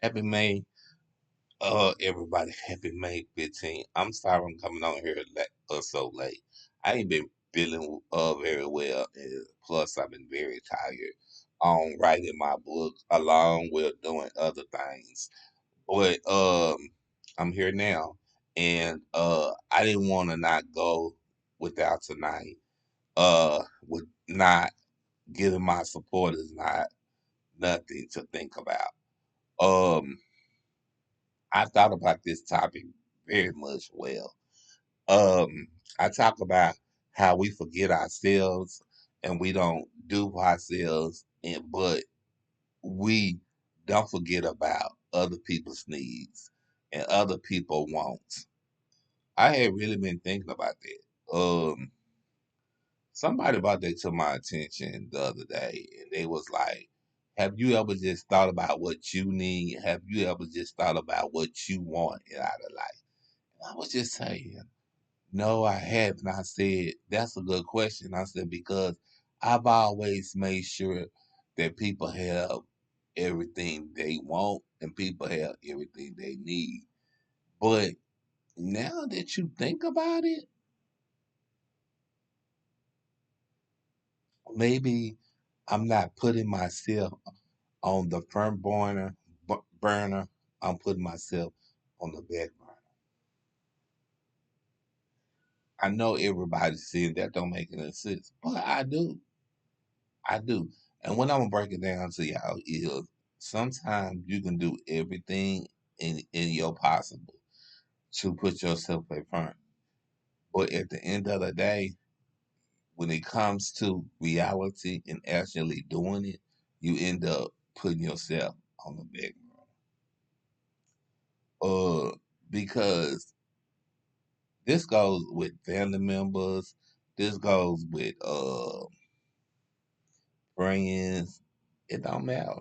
Happy May. Everybody, happy May 15th. I'm sorry I'm coming on here so late. I ain't been feeling very well, and plus I've been very tired on writing my book along with doing other things. But I'm here now, and I didn't want to not go without tonight. With not giving my supporters not nothing to think about. Um, I thought about this topic very much well. Um, I talk about how we forget ourselves and we don't do for ourselves, and but we don't forget about other people's needs and other people wants. I had really been thinking about that. Somebody brought that to my attention the other day, and they was like, "Have you ever just thought about what you need? Have you ever just thought about what you want out of life?" And I was just saying, "No, I haven't." I said, "That's a good question." I said, "Because I've always made sure that people have everything they want and people have everything they need. But now that you think about it, maybe I'm not putting myself on the front burner. I'm putting myself on the back burner." I know everybody's saying that don't make any sense, but I do. I do. And what I'm gonna break it down to y'all is sometimes you can do everything in your possible to put yourself in front. But at the end of the day, when it comes to reality and actually doing it, you end up putting yourself on the back burner. Because this goes with family members, this goes with friends. It don't matter.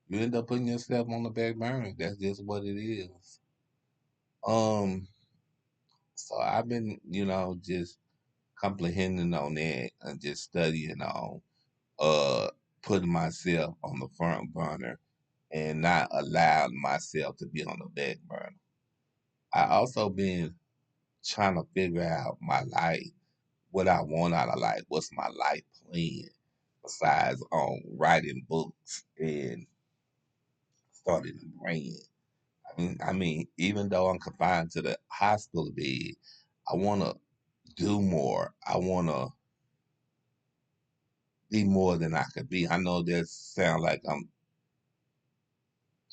You end up putting yourself on the back burner. That's just what it is. Um, so I've been, just comprehending on that and just studying on uh putting myself on the front burner and not allowing myself to be on the back burner. I also been trying to figure out my life, what I want out of life, what's my life plan besides on writing books and starting a brand. Even though I'm confined to the hospital bed, I want to do more. I want to be more than I could be. I know that sound like I'm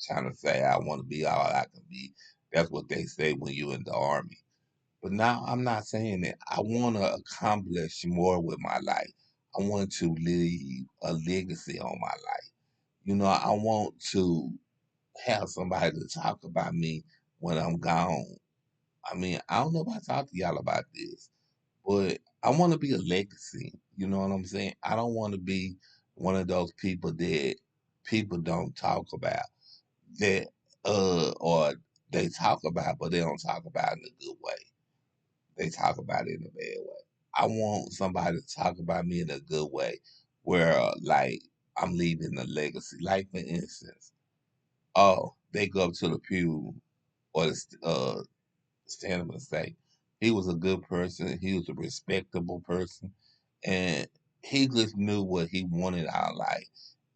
trying to say I want to be all I can be. That's what they say when you're in the army. But now I'm not saying that. I want to accomplish more with my life. I want to leave a legacy on my life. I want to have somebody to talk about me when I'm gone. I don't know if I talked to y'all about this, but I want to be a legacy. You know what I'm saying? I don't want to be one of those people that people don't talk about that, or they talk about, but they don't talk about in a good way. They talk about it in a bad way. I want somebody to talk about me in a good way, where like I'm leaving a legacy. Like for instance, oh, they go up to the pew or stand up and say, he was a good person, he was a respectable person, and he just knew what he wanted out of life.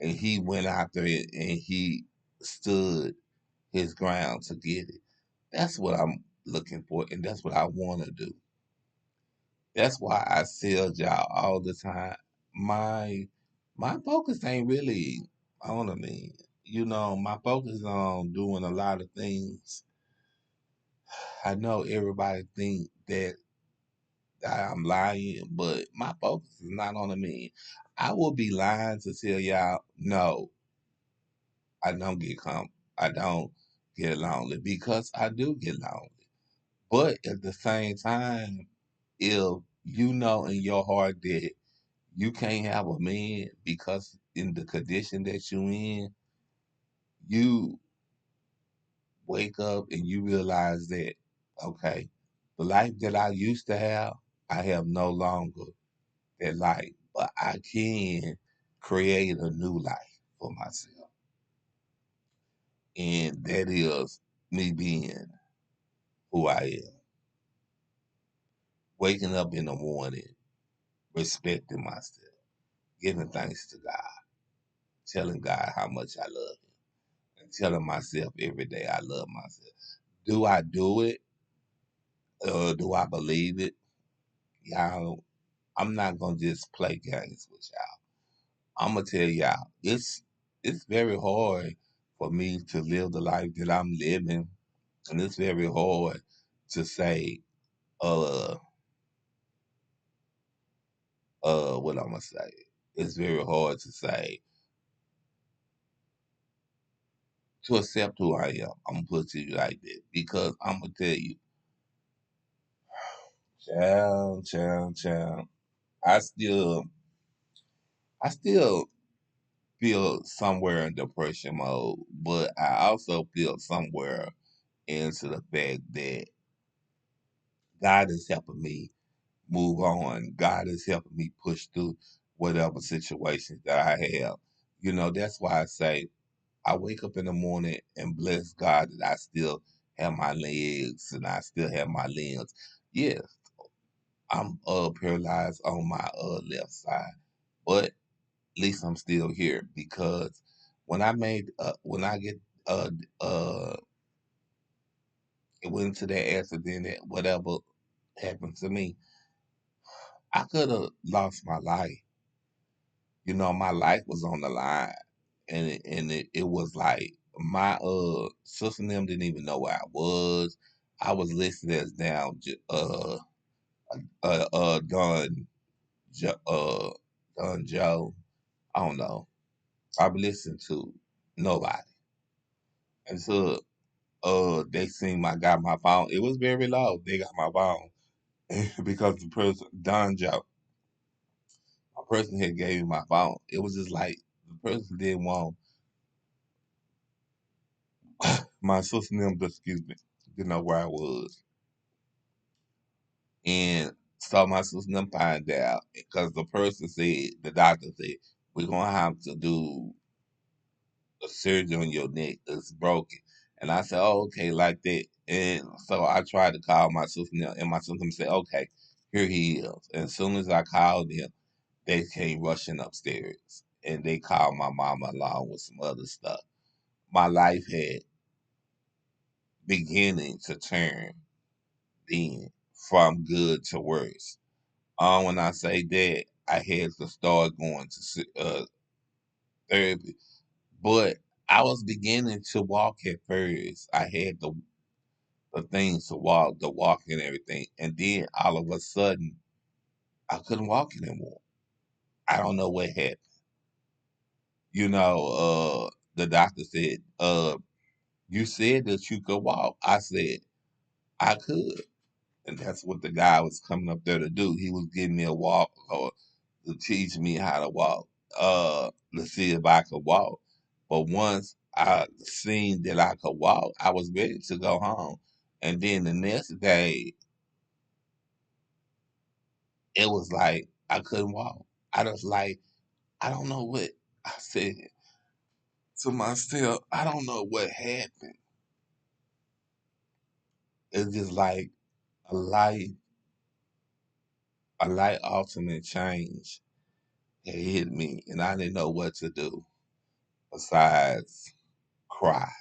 And he went after it and he stood his ground to get it. That's what I'm looking for, and that's what I want to do. That's why I tell y'all all the time. My my focus ain't really on me. My focus is on doing a lot of things. I know everybody think that I'm lying, but my focus is not on me. I will be lying to tell y'all no, I don't I don't get lonely because I do get lonely. But at the same time, if you know in your heart that you can't have a man because in the condition that you in, you wake up and you realize that, okay, the life that I used to have, I have no longer that life, but I can create a new life for myself. And that is me being who I am. Waking up in the morning, respecting myself, giving thanks to God, telling God how much I love Him, and telling myself every day I love myself. Do I do it? Do I believe it? Y'all, I'm not gonna just play games with y'all. I'm gonna tell y'all, it's very hard for me to live the life that I'm living, and it's very hard to say, uh, what I'm gonna say. It's very hard to say to accept who I am. I'm gonna put it to you like that because I'm gonna tell you, child. I still, I still feel somewhere in depression mode, but I also feel somewhere into the fact that God is helping me move on. God is helping me push through whatever situations that I have. That's why I say I wake up in the morning and bless God that I still have my legs and I still have my limbs. Yes, I'm paralyzed on my left side, but at least I'm still here because when I get uh uh went into that accident, whatever happened to me, I could have lost my life. My life was on the line, and it was like my sister and them didn't even know where I was. I was listed as down Don Don Joe. I don't know. I listened to nobody until they seen I got my phone. It was very low. They got my phone because the person Don Joe, a person had gave me my phone. It was just like the person didn't want my sister and them, excuse me, didn't know where I was. And so my sister and them find out because the doctor said, we're going to have to do a surgery on your neck. It's broken. And I said, oh, okay, like that. And so I tried to call my sister and my sister said, okay, here he is. And as soon as I called them, they came rushing upstairs and they called my mama along with some other stuff. My life had beginning to turn then from good to worse. When I say that, I had to start going to therapy, but I was beginning to walk at first. I had the things to walk, the walk and everything, and then all of a sudden, I couldn't walk anymore. I don't know what happened. The doctor said, you said that you could walk. I said, I could. And that's what the guy was coming up there to do. He was giving me a walk or to teach me how to walk, to see if I could walk. But once I seen that I could walk, I was ready to go home. And then the next day, it was like I couldn't walk. I don't know what I said to myself. I don't know what happened. It's just like a life, a light ultimate change had hit me, and I didn't know what to do besides cry.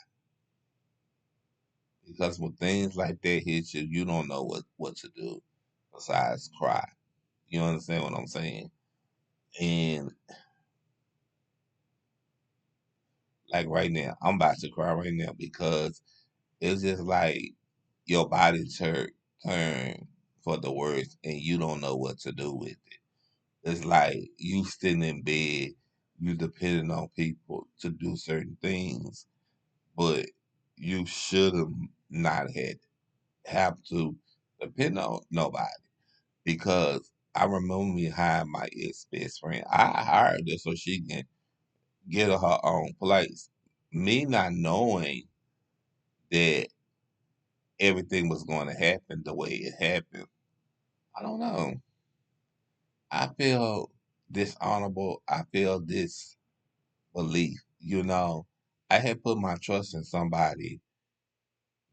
Because when things like that hit you, you don't know what to do besides cry. You understand what I'm saying? And like right now, I'm about to cry right now because it's just like your body turn for the worst, and you don't know what to do with it. It's like you sitting in bed, you depending on people to do certain things, but you should have not have to depend on nobody because I remember me hiring my ex best friend. I hired her so she can get her own place. Me not knowing that everything was going to happen the way it happened. I don't know. I feel dishonorable. I feel disbelief. I had put my trust in somebody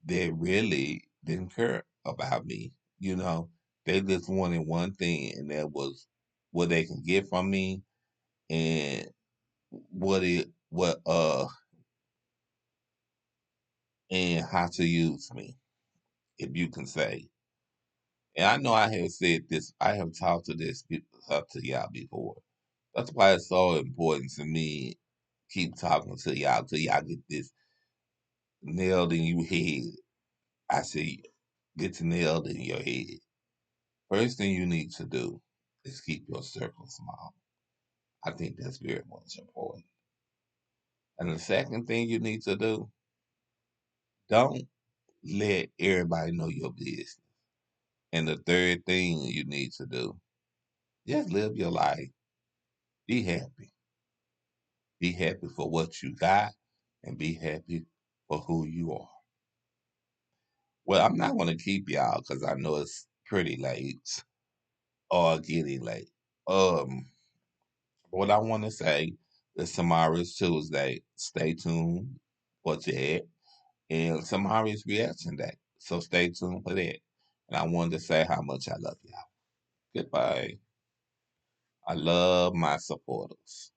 that really didn't care about me. You know, they just wanted one thing, and that was what they can get from me and what and how to use me, if you can say. And I know I have said this, I have talked to to y'all before. That's why it's so important to me keep talking to y'all till y'all get this nailed in your head. I say get to nailed in your head. First thing you need to do is keep your circle small. I think that's very much important. And the second thing you need to do, don't let everybody know your business. And the third thing you need to do, just live your life. Be happy. Be happy for what you got and be happy for who you are. Well, I'm not going to keep y'all because I know it's pretty late or getting late. Um, what I want to say is tomorrow's Tuesday. Stay tuned for that. And tomorrow's reaction day. So stay tuned for that. And I wanted to say how much I love y'all. Goodbye. I love my supporters.